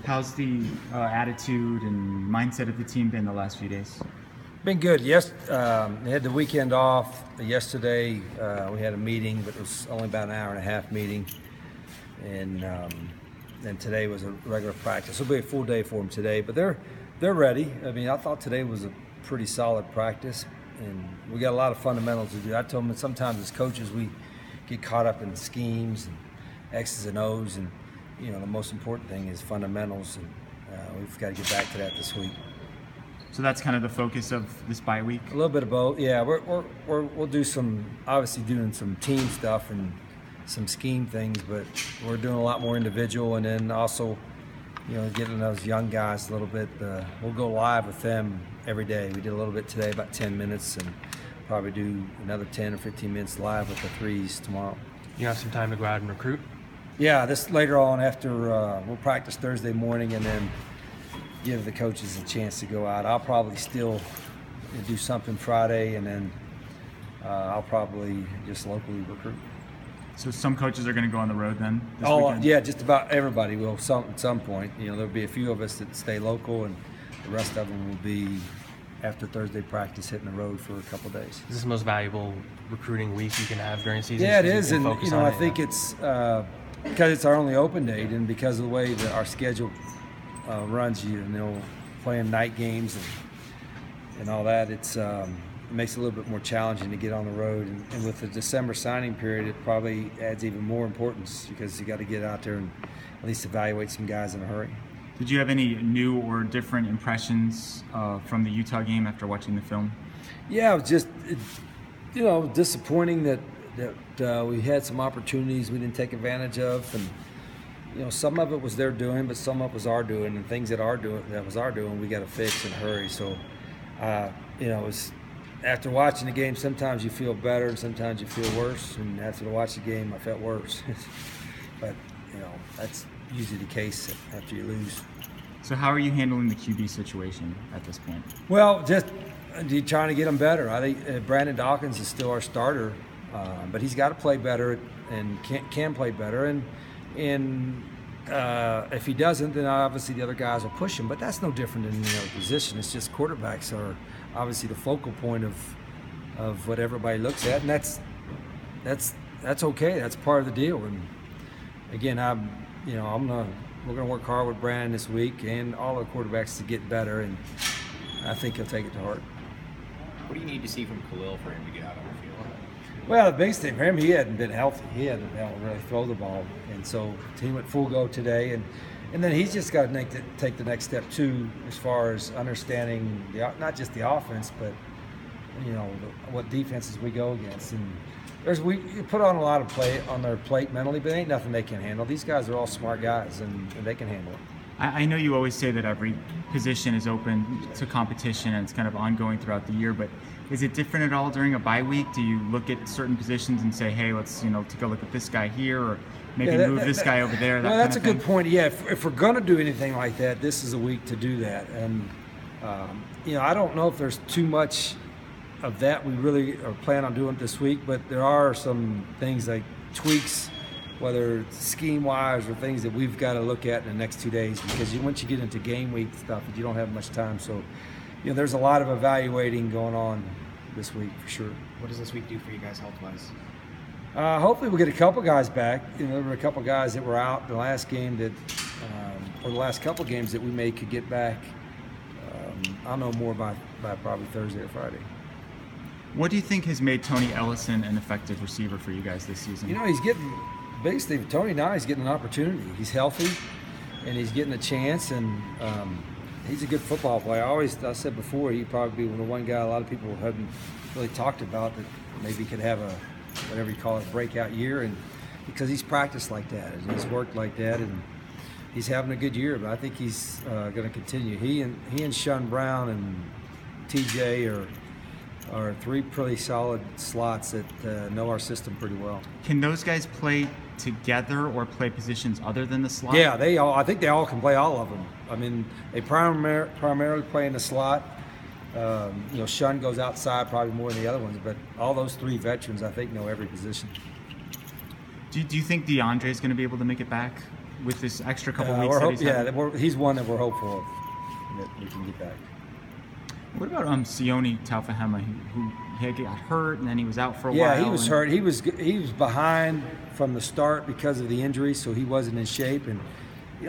How's the attitude and mindset of the team been the last few days? Been good. Yes, they had the weekend off. Yesterday we had a meeting, but it was only about an hour and a half meeting. And today was a regular practice. It'll be a full day for them today, but they're ready. I mean, I thought today was a pretty solid practice, and we got a lot of fundamentals to do. I told them that sometimes as coaches we get caught up in schemes and X's and O's, and the most important thing is fundamentals, and we've got to get back to that this week. So that's kind of the focus of this bye week? A little bit of both, yeah. We'll do some, obviously doing some team stuff and some scheme things, but we're doing a lot more individual, and then also, getting those young guys a little bit. We'll go live with them every day. We did a little bit today, about 10 minutes, and probably do another 10 or 15 minutes live with the threes tomorrow. You have some time to go out and recruit? Yeah, this later on after we'll practice Thursday morning and then give the coaches a chance to go out. I'll probably still do something Friday, and then I'll probably just locally recruit. So some coaches are going to go on the road then this weekend? Yeah, just about everybody will at some point. There'll be a few of us that stay local, and the rest of them will be after Thursday practice hitting the road for a couple of days. Is this the most valuable recruiting week you can have during the season? Yeah, it is, and I think it's because it's our only open date, and because of the way that our schedule runs, playing night games and all that, it makes it a little bit more challenging to get on the road. And with the December signing period, it probably adds even more importance because you got to get out there and at least evaluate some guys in a hurry. Did you have any new or different impressions from the Utah game after watching the film? Yeah, it was just disappointing that we had some opportunities we didn't take advantage of, and some of it was their doing, but some of it was our doing, and things that was our doing, we got to fix in a hurry. So, it was after watching the game, sometimes you feel better and sometimes you feel worse. And after watching the game, I felt worse. But that's usually the case after you lose. So how are you handling the QB situation at this point? Well, just trying to get them better. I think Brandon Dawkins is still our starter, but he's got to play better and can play better. And if he doesn't, then obviously the other guys will push him. But that's no different in any other position. It's just quarterbacks are obviously the focal point of what everybody looks at, and that's okay. That's part of the deal. And again, we're gonna work hard with Brandon this week and all the quarterbacks to get better, and I think he'll take it to heart. What do you need to see from Khalil for him to get out on the field? Well, the biggest thing for him, he hadn't been healthy. He hadn't been able to really throw the ball, and so he went full go today, and then he's just got to take the next step too, as far as understanding not just the offense, but what defenses we go against. And we put on a lot of play on their plate mentally, but ain't nothing they can handle. These guys are all smart guys, and they can handle it. I know you always say that every position is open to competition and it's kind of ongoing throughout the year, but is it different at all during a bye week? Do you look at certain positions and say, hey, let's take a look at this guy here, or maybe move this guy over there? That's a good point. Yeah, if we're going to do anything like that, this is a week to do that. And I don't know if there's too much of that we really are planning on doing this week, but there are some things like tweaks, whether scheme-wise or things that we've got to look at in the next 2 days, because once you get into game week stuff, you don't have much time. So, there's a lot of evaluating going on this week for sure. What does this week do for you guys health-wise? Hopefully we'll get a couple guys back. There were a couple guys that were out the last game or the last couple games that we could get back. I'll know more by probably Thursday or Friday. What do you think has made Tony Ellison an effective receiver for you guys this season? He's getting, biggest thing for Tony now, he's getting an opportunity. He's healthy, and he's getting a chance, and he's a good football player. I said before, he'd probably be the one guy a lot of people haven't really talked about that maybe could have a, whatever you call it, breakout year, and because he's practiced like that and he's worked like that, and he's having a good year. But I think he's going to continue. He and Sean Brown and TJ are three pretty solid slots that know our system pretty well. Can those guys play together or play positions other than the slot? Yeah, I think they all can play all of them. I mean, they primarily play in the slot. Shun goes outside probably more than the other ones, but all those three veterans, I think, know every position. Do you think DeAndre is going to be able to make it back with this extra couple weeks that he's having? He's one that we're hopeful of that we can get back. What about Sione Taufahema, who he got hurt and then he was out for a while? Yeah, he was hurt. He was behind from the start because of the injury, so he wasn't in shape. And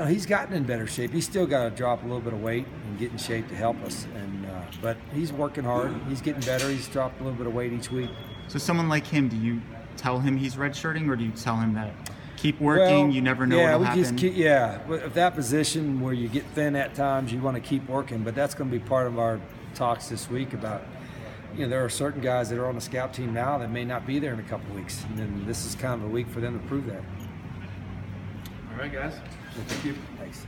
he's gotten in better shape. He's still got to drop a little bit of weight and get in shape to help us. And but he's working hard. He's getting better. He's dropped a little bit of weight each week. So someone like him, do you tell him he's redshirting, or do you tell him that keep working? You never know what'll happen. With that position where you get thin at times, you want to keep working. But that's going to be part of our talks this week about. There are certain guys that are on the scout team now that may not be there in a couple of weeks, and then this is kind of a week for them to prove that. All right, guys. Thank you. Thanks.